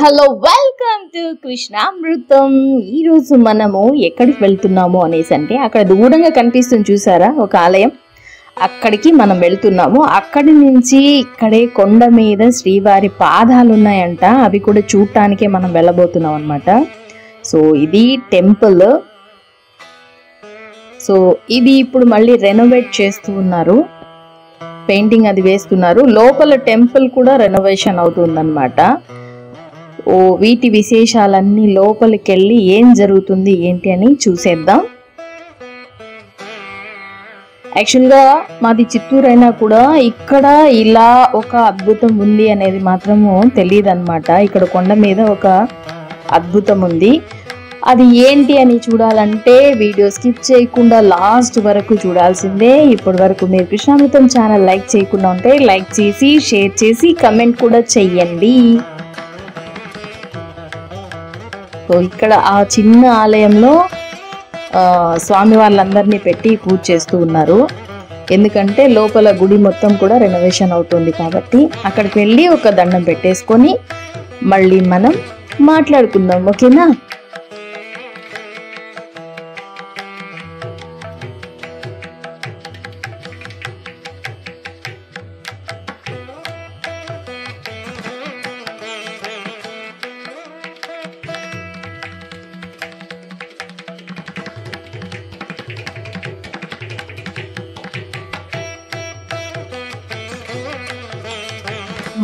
Hello welcome to కృష్ణామృతం. ఈరోజు మనము ఎక్కడికి వెళ్తున్నాము అనేసి అంటే అక్కడ దూరంగా కనిపిస్తుంది చూసారా ఒక ఆలయం, అక్కడికి మనం వెళ్తున్నాము. అక్కడి నుంచి ఇక్కడే కొండ మీద శ్రీవారి పాదాలు ఉన్నాయంట, అవి కూడా చూడటానికే మనం వెళ్ళబోతున్నాం అన్నమాట. సో ఇది టెంపుల్. సో ఇది ఇప్పుడు మళ్ళీ రెనోవేట్ చేస్తూ ఉన్నారు, పెయింటింగ్ అది వేస్తున్నారు. లోపల టెంపుల్ కూడా రెనోవేషన్ అవుతుందన్నమాట. వీటి విశేషాలన్నీ లోపలికి వెళ్ళి ఏం జరుగుతుంది ఏంటి అని చూసేద్దాం. యాక్చువల్గా మాది చిత్తూరు అయినా కూడా ఇక్కడ ఇలా ఒక అద్భుతం ఉంది అనేది మాత్రము తెలియదు అనమాట. ఇక్కడ కొండ మీద ఒక అద్భుతం ఉంది, అది ఏంటి అని చూడాలంటే వీడియో స్కిప్ చేయకుండా లాస్ట్ వరకు చూడాల్సిందే. ఇప్పటి వరకు మీరు కృష్ణామృతం ఛానల్ లైక్ చేయకుండా ఉంటే లైక్ చేసి షేర్ చేసి కమెంట్ కూడా చెయ్యండి. సో ఇక్కడ ఆ చిన్న ఆలయంలో స్వామి వాళ్ళందరినీ పెట్టి పూజ చేస్తూ ఉన్నారు, ఎందుకంటే లోపల గుడి మొత్తం కూడా రెనోవేషన్ అవుతుంది కాబట్టి. అక్కడికి వెళ్ళి ఒక దండం పెట్టేసుకొని మళ్ళీ మనం మాట్లాడుకుందాం, ఓకేనా?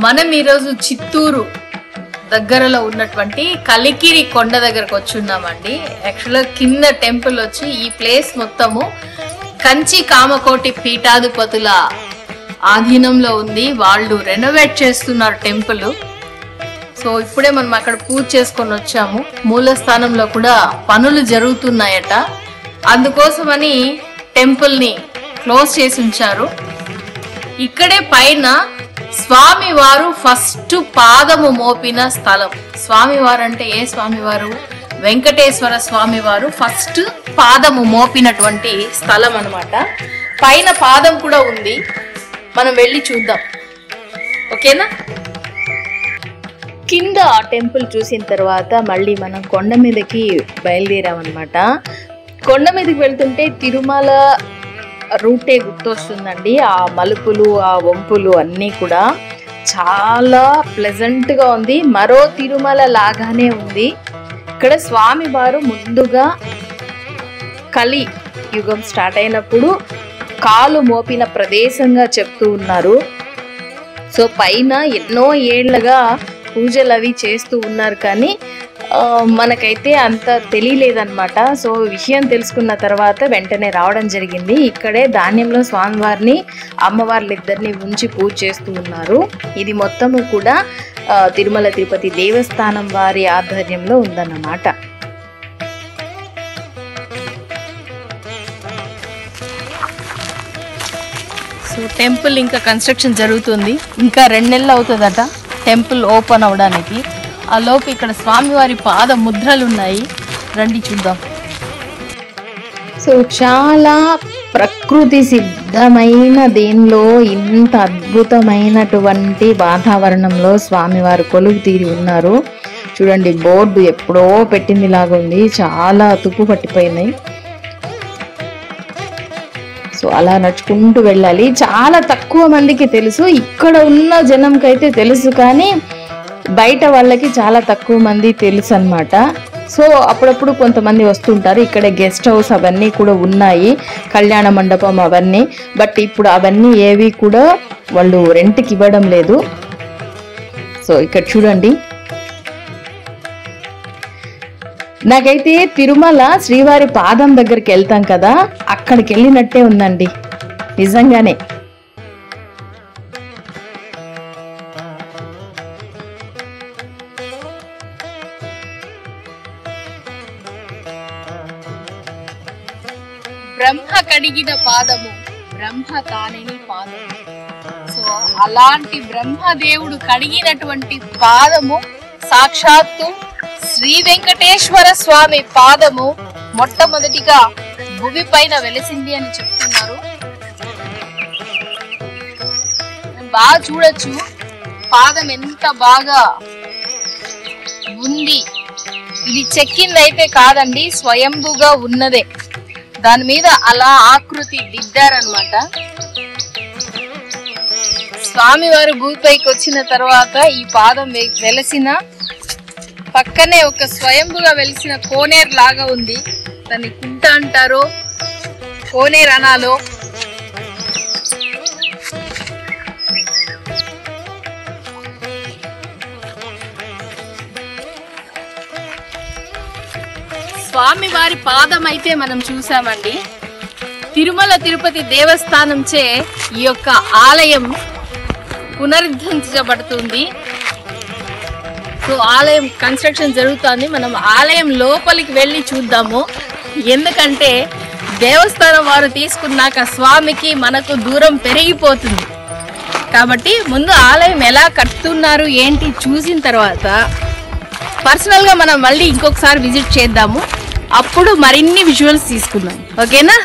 మనం ఈరోజు చిత్తూరు దగ్గరలో ఉన్నటువంటి కలికిరి కొండ దగ్గరకు వచ్చున్నామండి. యాక్చువల్గా కింద టెంపుల్ వచ్చి ఈ ప్లేస్ మొత్తము కంచి కామకోటి పీఠాధిపతుల ఆధీనంలో ఉంది, వాళ్ళు రెనోవేట్ చేస్తున్నారు టెంపుల్. సో ఇప్పుడే మనం అక్కడ పూజ చేసుకొని వచ్చాము. మూలస్థానంలో కూడా పనులు జరుగుతున్నాయట, అందుకోసమని టెంపుల్ని క్లోజ్ చేసి ఉంచారు. ఇక్కడే పైన స్వామివారు ఫస్ట్ పాదము మోపిన స్థలం. స్వామివారు అంటే ఏ స్వామివారు? వెంకటేశ్వర స్వామివారు ఫస్ట్ పాదము మోపినటువంటి స్థలం అన్నమాట. పైన పాదం కూడా ఉంది, మనం వెళ్ళి చూద్దాం, ఓకేనా? కింద టెంపుల్ చూసిన తర్వాత మళ్ళీ మనం కొండ మీదకి బయలుదేరామన్నమాట. కొండ మీదకి వెళ్తుంటే తిరుమల రూటే గుర్తొస్తుందండి. ఆ మలుపులు ఆ వంపులు అన్నీ కూడా చాలా ప్లెజెంట్గా ఉంది, మరో తిరుమల లాగానే ఉంది. ఇక్కడ స్వామివారు ముందుగా కలి యుగం స్టార్ట్ అయినప్పుడు కాలు మోపిన ప్రదేశంగా చెప్తూ ఉన్నారు. సో పైన ఎన్నో ఏళ్లుగా పూజలు అవి చేస్తూ ఉన్నారు, కానీ మనకైతే అంత తెలియలేదన్నమాట. సో విషయం తెలుసుకున్న తర్వాత వెంటనే రావడం జరిగింది. ఇక్కడే ధాన్యంలో స్వామివారిని అమ్మవార్లిద్దరిని ఉంచి పూజ చేస్తూ ఉన్నారు. ఇది మొత్తము కూడా తిరుమల తిరుపతి దేవస్థానం వారి ఆధ్వర్యంలో ఉందన్నమాట. సో టెంపుల్ ఇంకా కన్స్ట్రక్షన్ జరుగుతుంది, ఇంకా 2 నెలలు అవుతుందట టెంపుల్ ఓపెన్ అవడానికి. ఆ లోపు ఇక్కడ స్వామివారి పాద ముద్రలు ఉన్నాయి, రండి చూద్దాం. సో చాలా ప్రకృతి సిద్ధమైన దీనిలో ఇంత అద్భుతమైనటువంటి వాతావరణంలో స్వామివారు కొలువు తీరి ఉన్నారు. చూడండి, బోర్డు ఎప్పుడో పెట్టింది లాగా ఉంది, చాలా తుప్పు పట్టిపోయినాయి. సో అలా నడుచుకుంటూ వెళ్ళాలి. చాలా తక్కువ మందికి తెలుసు, ఇక్కడ ఉన్న జనంకైతే తెలుసు, కానీ బయట వాళ్ళకి చాలా తక్కువ మంది తెలుసు అన్నమాట. సో అప్పుడప్పుడు కొంతమంది వస్తుంటారు. ఇక్కడ గెస్ట్ హౌస్ అవన్నీ కూడా ఉన్నాయి, కళ్యాణ మండపం అవన్నీ. బట్ ఇప్పుడు అవన్నీ ఏవి కూడా వాళ్ళు రెంట్కి ఇవ్వడం లేదు. సో ఇక్కడ చూడండి, నాకైతే తిరుమల శ్రీవారి పాదం దగ్గరికి వెళ్తాం కదా, అక్కడికి వెళ్ళినట్టే ఉందండి నిజంగానే. బ్రహ్మ కడిగిన పాదము బ్రహ్మ కానిని పాదము. సో అలాంటి బ్రహ్మదేవుడు కడిగినటువంటి పాదము సాక్షాత్తు శ్రీ వెంకటేశ్వర స్వామి పాదము మొట్టమొదటిగా భూమి పైన వెలిసింది అని చెప్తున్నారు. బాగా చూడొచ్చు పాదం ఎంత బాగా ఉంది. ఇది చెక్కింది అయితే కాదండి, స్వయంభుగా ఉన్నదే. దాని మీద అలా ఆకృతి దిద్దారనమాట. స్వామివారు భూమిపైకి వచ్చిన తర్వాత ఈ పాదం వెలసిన పక్కనే ఒక స్వయంభుగా వెలిసిన కోనేరు లాగా ఉంది. దాన్ని కుంట అంటారో కోనేరు అనాలో. స్వామివారి పాదం అయితే మనం చూసామండి. తిరుమల తిరుపతి దేవస్థానంచే ఈ యొక్క ఆలయం పునరుద్ధరించబడుతుంది. సో ఆలయం కన్స్ట్రక్షన్ జరుగుతుంది. మనం ఆలయం లోపలికి వెళ్ళి చూద్దాము. ఎందుకంటే దేవస్థానం వారు తీసుకున్నాక స్వామికి మనకు దూరం పెరిగిపోతుంది. కాబట్టి ముందు ఆలయం ఎలా కట్టుతున్నారు ఏంటి చూసిన తర్వాత పర్సనల్గా మనం మళ్ళీ ఇంకొకసారి విజిట్ చేద్దాము. అప్పుడు మరిన్ని విజువల్స్ తీసుకుందాం. ఓకేనా?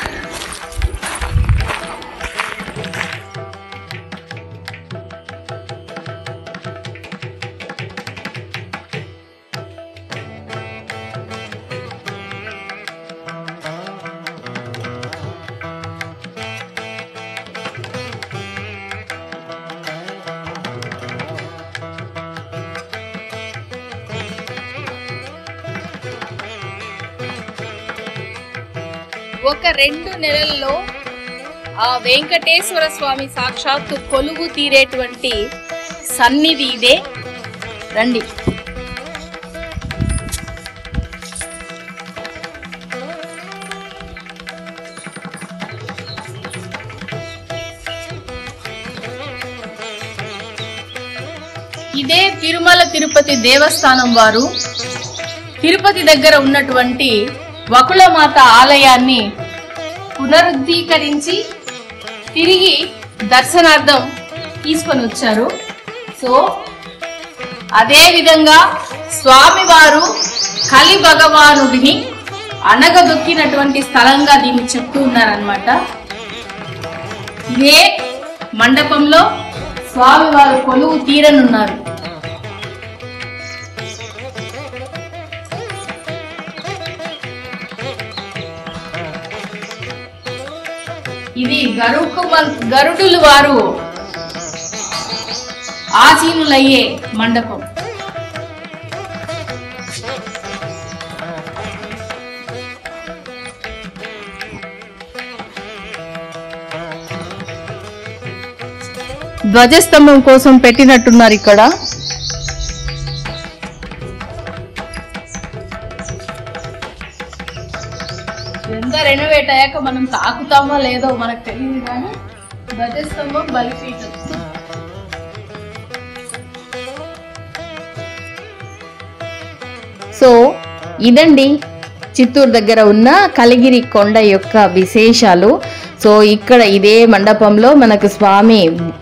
ఒక 2 నెలల్లో ఆ వెంకటేశ్వర స్వామి సాక్షాత్తు కొలువు తీరేటువంటి సన్నిధి ఇదే. రండి. ఇదే తిరుమల తిరుపతి దేవస్థానం వారు తిరుపతి దగ్గర ఉన్నటువంటి వకుళమాత ఆలయాన్ని పునరుద్ధీకరించి తిరిగి దర్శనార్థం తీసుకొని వచ్చారు. సో అదే విధంగా స్వామివారు కలి భగవానుడిని అణగదొక్కినటువంటి స్థలంగా దీన్ని చెప్తూ ఉన్నారనమాట. ఇదే మండపంలో స్వామివారు కొలువు తీరనున్నారు. ఇది గరుడులు వారు ఆసీనులయ్యే మండపం. ధ్వజస్తంభం కోసం పెట్టినట్టున్నారు ఇక్కడ. ఎంత రెనోవేట్ అయ్యాక మనం తాకుతామో లేదో మనకు తెలియదు, కానీ ధ్వజస్తంభం బలిపీఠం. సో ఇదండి చిత్తూరు దగ్గర ఉన్న కలిగిరి కొండ యొక్క విశేషాలు. సో ఇక్కడ ఇదే మండపంలో మనకు స్వామి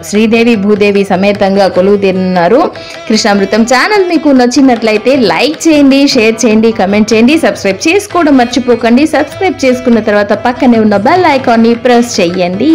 శ్రీదేవి భూదేవి సమేతంగా కొలువు తీరున్నారు. కృష్ణామృతం ఛానల్ మీకు నచ్చినట్లయితే లైక్ చేయండి, షేర్ చేయండి, కమెంట్ చేయండి, సబ్స్క్రైబ్ చేసుకోవడం మర్చిపోకండి. సబ్స్క్రైబ్ చేసుకున్న తర్వాత పక్కనే ఉన్న బెల్ ఐకాన్ని ప్రెస్ చేయండి.